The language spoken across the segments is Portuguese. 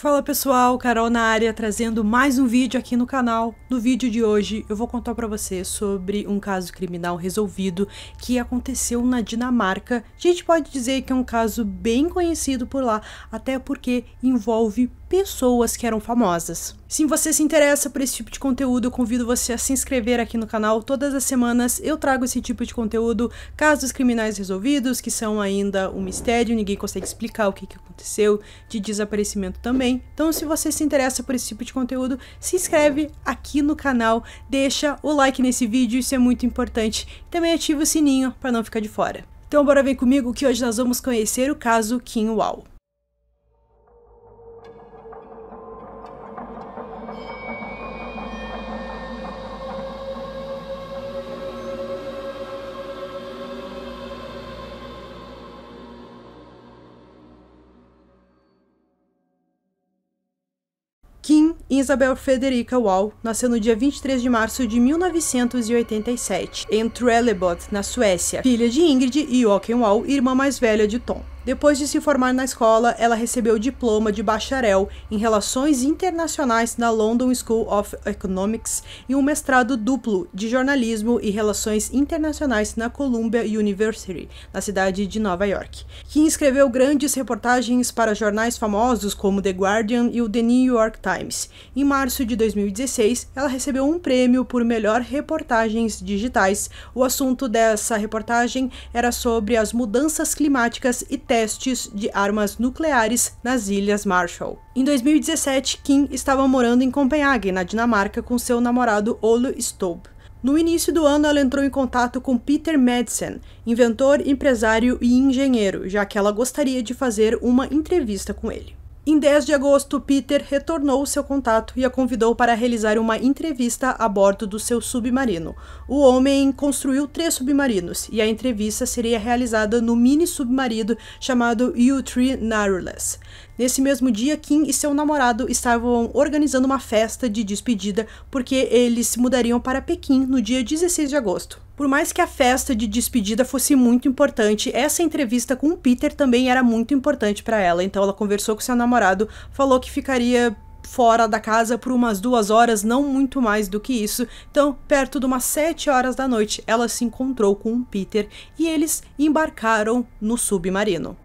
Fala pessoal, Carol na área, trazendo mais um vídeo aqui no canal. No vídeo de hoje eu vou contar pra você sobre um caso criminal resolvido que aconteceu na Dinamarca. A gente pode dizer que é um caso bem conhecido por lá, até porque envolve pessoas que eram famosas. Se você se interessa por esse tipo de conteúdo, eu convido você a se inscrever aqui no canal. Todas as semanas eu trago esse tipo de conteúdo, casos criminais resolvidos, que são ainda um mistério, ninguém consegue explicar o que aconteceu, de desaparecimento também. Então, se você se interessa por esse tipo de conteúdo, se inscreve aqui no canal, deixa o like nesse vídeo, isso é muito importante. Também ativa o sininho para não ficar de fora. Então, bora vem comigo que hoje nós vamos conhecer o caso Kim Wall. Kim Isabel Frederica Wall nasceu no dia 23 de março de 1987, em Trelleborg, na Suécia, filha de Ingrid e Joachim Wall, irmã mais velha de Tom. Depois de se formar na escola, ela recebeu o diploma de bacharel em Relações Internacionais na London School of Economics e um mestrado duplo de Jornalismo e Relações Internacionais na Columbia University, na cidade de Nova York. Kim escreveu grandes reportagens para jornais famosos como The Guardian e o The New York Times. Em março de 2016, ela recebeu um prêmio por melhor reportagens digitais. O assunto dessa reportagem era sobre as mudanças climáticas e testes de armas nucleares nas Ilhas Marshall. Em 2017, Kim estava morando em Copenhague, na Dinamarca, com seu namorado Ole Stob. No início do ano, ela entrou em contato com Peter Madsen, inventor, empresário e engenheiro, já que ela gostaria de fazer uma entrevista com ele. Em 10 de agosto, Peter retornou seu contato e a convidou para realizar uma entrevista a bordo do seu submarino. O homem construiu 3 submarinos e a entrevista seria realizada no mini submarino chamado U3 Nautilus. Nesse mesmo dia, Kim e seu namorado estavam organizando uma festa de despedida porque eles se mudariam para Pequim no dia 16 de agosto. Por mais que a festa de despedida fosse muito importante, essa entrevista com o Peter também era muito importante para ela. Então ela conversou com seu namorado, falou que ficaria fora da casa por umas 2 horas, não muito mais do que isso. Então, perto de umas 7 horas da noite, ela se encontrou com o Peter e eles embarcaram no submarino.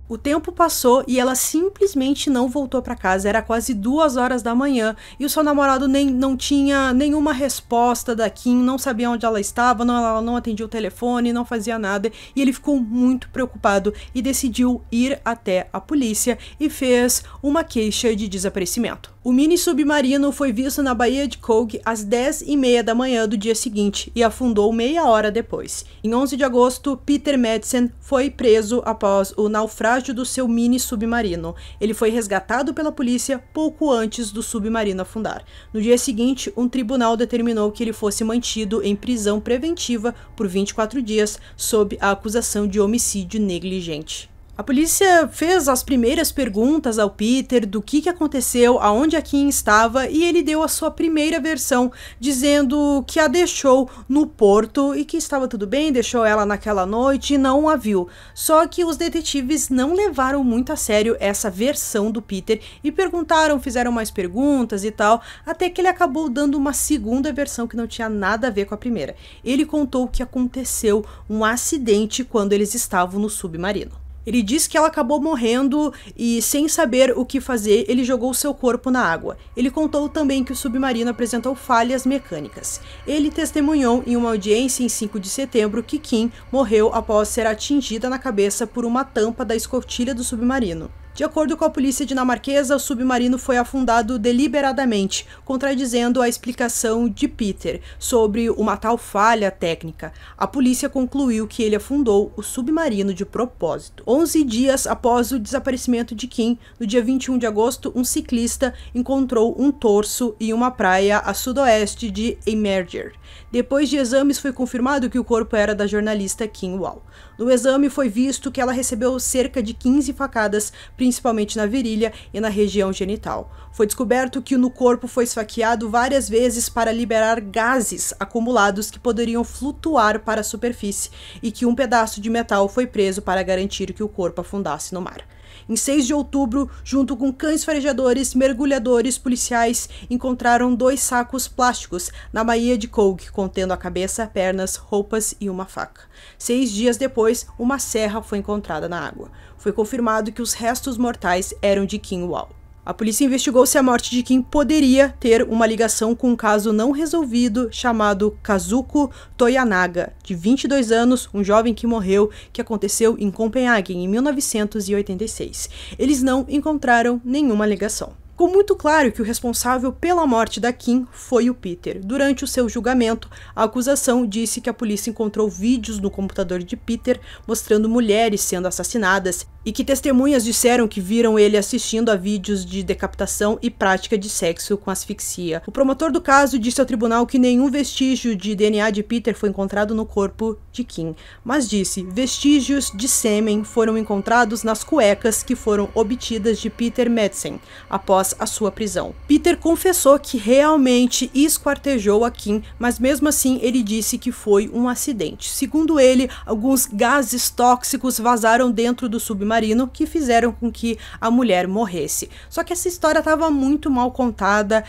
O tempo passou e ela simplesmente não voltou para casa, era quase 2 horas da manhã e o seu namorado não tinha nenhuma resposta da Kim, não sabia onde ela estava, ela não atendia o telefone, não fazia nada e ele ficou muito preocupado e decidiu ir até a polícia e fez uma queixa de desaparecimento. O mini submarino foi visto na Baía de Cogue às 10h30 da manhã do dia seguinte e afundou meia hora depois. Em 11 de agosto, Peter Madsen foi preso após o naufrágio do seu mini submarino. Ele foi resgatado pela polícia pouco antes do submarino afundar. No dia seguinte, um tribunal determinou que ele fosse mantido em prisão preventiva por 24 dias sob a acusação de homicídio negligente. A polícia fez as primeiras perguntas ao Peter do que aconteceu, aonde a Kim estava, e ele deu a sua primeira versão, dizendo que a deixou no porto e que estava tudo bem, deixou ela naquela noite e não a viu. Só que os detetives não levaram muito a sério essa versão do Peter e perguntaram, fizeram mais perguntas e tal, até que ele acabou dando uma segunda versão que não tinha nada a ver com a primeira. Ele contou que aconteceu um acidente quando eles estavam no submarino. Ele disse que ela acabou morrendo e, sem saber o que fazer, ele jogou seu corpo na água. Ele contou também que o submarino apresentou falhas mecânicas. Ele testemunhou em uma audiência em 5 de setembro que Kim morreu após ser atingida na cabeça por uma tampa da escotilha do submarino. De acordo com a polícia dinamarquesa, o submarino foi afundado deliberadamente, contradizendo a explicação de Peter sobre uma tal falha técnica. A polícia concluiu que ele afundou o submarino de propósito. 11 dias após o desaparecimento de Kim, no dia 21 de agosto, um ciclista encontrou um torso em uma praia a sudoeste de Emerger. Depois de exames, foi confirmado que o corpo era da jornalista Kim Wall. No exame, foi visto que ela recebeu cerca de 15 facadas, principalmente na virilha e na região genital. Foi descoberto que no corpo foi esfaqueado várias vezes para liberar gases acumulados que poderiam flutuar para a superfície e que um pedaço de metal foi preso para garantir que o corpo afundasse no mar. Em 6 de outubro, junto com cães farejadores, mergulhadores policiais encontraram 2 sacos plásticos na Baía de Cogue, contendo a cabeça, pernas, roupas e uma faca. 6 dias depois, uma serra foi encontrada na água. Foi confirmado que os restos mortais eram de Kim Wall. A polícia investigou se a morte de Kim poderia ter uma ligação com um caso não resolvido chamado Kazuko Toyanaga, de 22 anos, um jovem que morreu, que aconteceu em Copenhague em 1986. Eles não encontraram nenhuma ligação. Ficou muito claro que o responsável pela morte da Kim foi o Peter. Durante o seu julgamento, a acusação disse que a polícia encontrou vídeos no computador de Peter mostrando mulheres sendo assassinadas e que testemunhas disseram que viram ele assistindo a vídeos de decapitação e prática de sexo com asfixia. O promotor do caso disse ao tribunal que nenhum vestígio de DNA de Peter foi encontrado no corpo de Kim, mas disse vestígios de sêmen foram encontrados nas cuecas que foram obtidas de Peter Madsen após a sua prisão. Peter confessou que realmente esquartejou a Kim, mas mesmo assim ele disse que foi um acidente. Segundo ele, alguns gases tóxicos vazaram dentro do submarino que fizeram com que a mulher morresse. Só que essa história estava muito mal contada,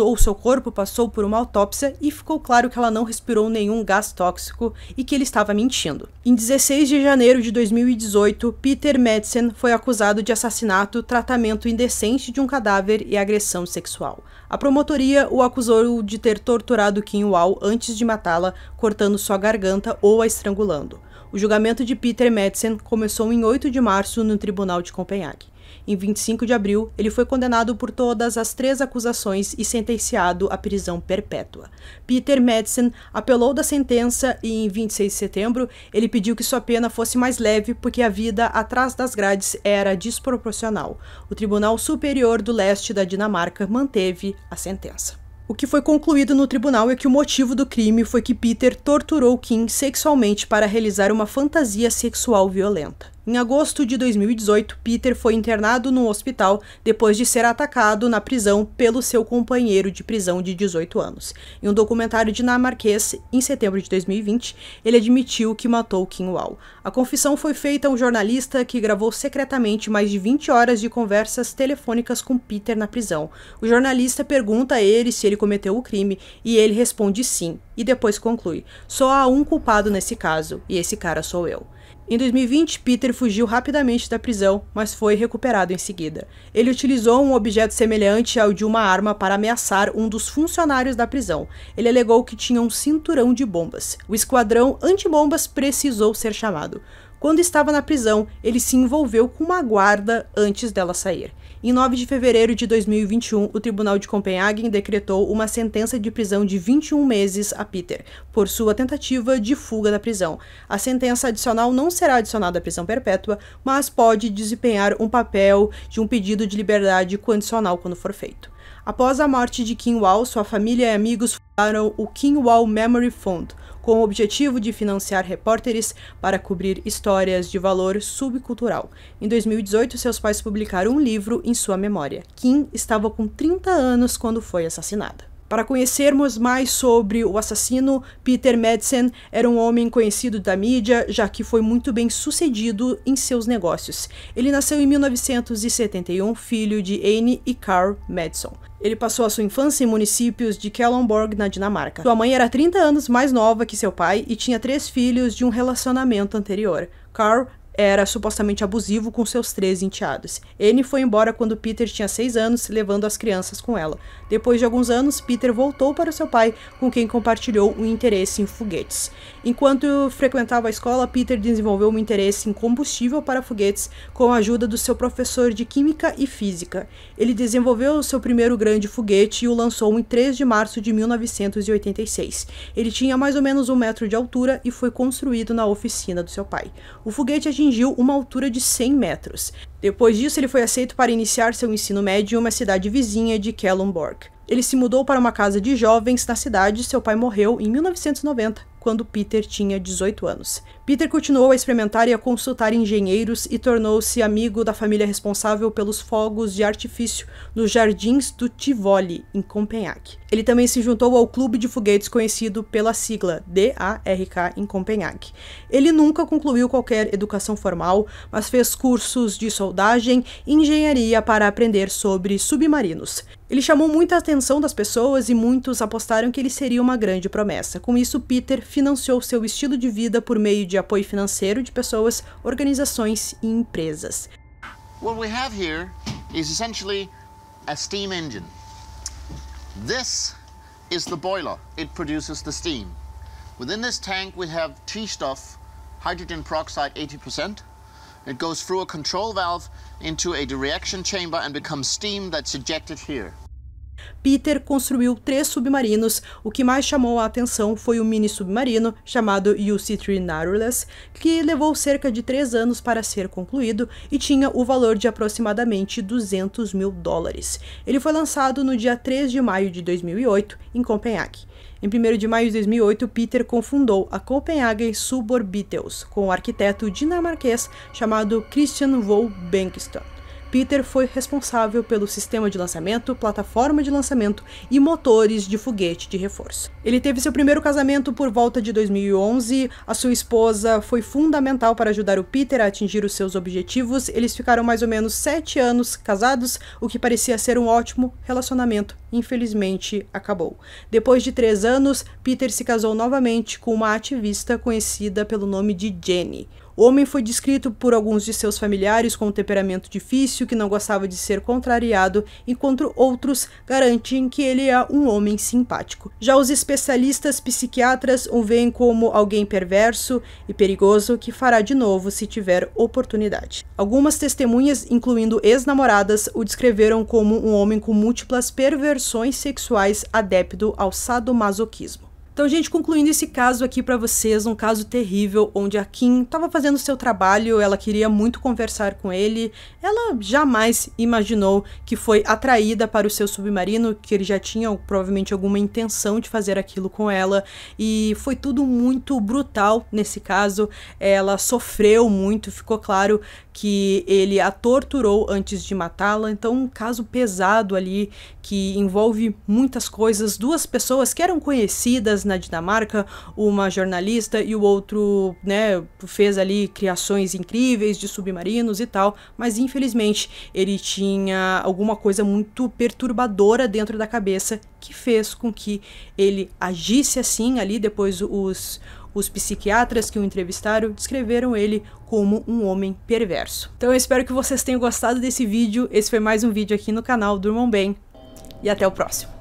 o seu corpo passou por uma autópsia e ficou claro que ela não respirou nenhum gás tóxico e que ele estava mentindo. Em 16 de janeiro de 2018, Peter Madsen foi acusado de assassinato, tratamento indecente de um cadáver e agressão sexual. A promotoria o acusou de ter torturado Kim Wall antes de matá-la, cortando sua garganta ou a estrangulando. O julgamento de Peter Madsen começou em 8 de março no Tribunal de Copenhague. Em 25 de abril, ele foi condenado por todas as 3 acusações e sentenciado à prisão perpétua. Peter Madsen apelou da sentença e, em 26 de setembro, ele pediu que sua pena fosse mais leve porque a vida atrás das grades era desproporcional. O Tribunal Superior do Leste da Dinamarca manteve a sentença. O que foi concluído no tribunal é que o motivo do crime foi que Peter torturou Kim sexualmente para realizar uma fantasia sexual violenta. Em agosto de 2018, Peter foi internado num hospital depois de ser atacado na prisão pelo seu companheiro de prisão de 18 anos. Em um documentário dinamarquês, em setembro de 2020, ele admitiu que matou Kim Wall. A confissão foi feita a um jornalista que gravou secretamente mais de 20 horas de conversas telefônicas com Peter na prisão. O jornalista pergunta a ele se ele cometeu o crime e ele responde sim, e depois conclui: só há um culpado nesse caso, e esse cara sou eu. Em 2020, Peter fugiu rapidamente da prisão, mas foi recuperado em seguida. Ele utilizou um objeto semelhante ao de uma arma para ameaçar um dos funcionários da prisão. Ele alegou que tinha um cinturão de bombas. O esquadrão antibombas precisou ser chamado. Quando estava na prisão, ele se envolveu com uma guarda antes dela sair. Em 9 de fevereiro de 2021, o Tribunal de Copenhague decretou uma sentença de prisão de 21 meses a Peter, por sua tentativa de fuga da prisão. A sentença adicional não será adicionada à prisão perpétua, mas pode desempenhar um papel de um pedido de liberdade condicional quando for feito. Após a morte de Kim Wall, sua família e amigos fundaram o Kim Wall Memory Fund, com o objetivo de financiar repórteres para cobrir histórias de valor subcultural. Em 2018, seus pais publicaram um livro em sua memória. Kim estava com 30 anos quando foi assassinada. Para conhecermos mais sobre o assassino, Peter Madsen era um homem conhecido da mídia, já que foi muito bem sucedido em seus negócios. Ele nasceu em 1971, filho de Anne e Carl Madsen. Ele passou a sua infância em municípios de Kalundborg, na Dinamarca. Sua mãe era 30 anos mais nova que seu pai e tinha 3 filhos de um relacionamento anterior. Carl era supostamente abusivo com seus 3 enteados. Anne foi embora quando Peter tinha 6 anos, levando as crianças com ela. Depois de alguns anos, Peter voltou para seu pai, com quem compartilhou um interesse em foguetes. Enquanto frequentava a escola, Peter desenvolveu um interesse em combustível para foguetes com a ajuda do seu professor de química e física. Ele desenvolveu o seu primeiro grande foguete e o lançou em 3 de março de 1986. Ele tinha mais ou menos 1 metro de altura e foi construído na oficina do seu pai. O foguete atingiu uma altura de 100 metros. Depois disso, ele foi aceito para iniciar seu ensino médio em uma cidade vizinha de Kalundborg. Ele se mudou para uma casa de jovens na cidade e seu pai morreu em 1990, quando Peter tinha 18 anos. Peter continuou a experimentar e a consultar engenheiros e tornou-se amigo da família responsável pelos fogos de artifício nos Jardins do Tivoli, em Copenhague. Ele também se juntou ao clube de foguetes conhecido pela sigla DARK em Copenhague. Ele nunca concluiu qualquer educação formal, mas fez cursos de soldagem e engenharia para aprender sobre submarinos. Ele chamou muita atenção das pessoas e muitos apostaram que ele seria uma grande promessa. Com isso, Peter financiou seu estilo de vida por meio de apoio financeiro de pessoas, organizações e empresas. What we have here is essentially a steam engine. This is the boiler. It produces the steam. Within this tank we have T-stuff, hydrogen peroxide 80%. It goes through a control valve into a reaction chamber and becomes steam that's ejected here. Peter construiu 3 submarinos. O que mais chamou a atenção foi o mini submarino chamado UC-3 Nautilus, que levou cerca de 3 anos para ser concluído e tinha o valor de aproximadamente $200 mil. Ele foi lançado no dia 3 de maio de 2008 em Copenhague. Em 1º de maio de 2008, Peter cofundou a Copenhagen Suborbitals com o arquiteto dinamarquês chamado Christian Vogel Bengtsson. Peter foi responsável pelo sistema de lançamento, plataforma de lançamento e motores de foguete de reforço. Ele teve seu primeiro casamento por volta de 2011. A sua esposa foi fundamental para ajudar o Peter a atingir os seus objetivos. Eles ficaram mais ou menos 7 anos casados, o que parecia ser um ótimo relacionamento. Infelizmente, acabou. Depois de 3 anos, Peter se casou novamente com uma ativista conhecida pelo nome de Jenny. O homem foi descrito por alguns de seus familiares com um temperamento difícil, que não gostava de ser contrariado, enquanto outros garantem que ele é um homem simpático. Já os especialistas psiquiatras o veem como alguém perverso e perigoso que fará de novo se tiver oportunidade. Algumas testemunhas, incluindo ex-namoradas, o descreveram como um homem com múltiplas perversões sexuais adepto ao sadomasoquismo. Então, gente, concluindo esse caso aqui pra vocês, um caso terrível, onde a Kim estava fazendo seu trabalho, ela queria muito conversar com ele, ela jamais imaginou que foi atraída para o seu submarino, que ele já tinha provavelmente alguma intenção de fazer aquilo com ela, e foi tudo muito brutal nesse caso. Ela sofreu muito, ficou claro que ele a torturou antes de matá-la, então um caso pesado ali, que envolve muitas coisas. 2 pessoas que eram conhecidas na Dinamarca, uma jornalista e o outro, né, fez ali criações incríveis de submarinos e tal, mas infelizmente ele tinha alguma coisa muito perturbadora dentro da cabeça que fez com que ele agisse assim ali. Depois os psiquiatras que o entrevistaram descreveram ele como um homem perverso. Então eu espero que vocês tenham gostado desse vídeo. Esse foi mais um vídeo aqui no canal Durmam Bem e até o próximo.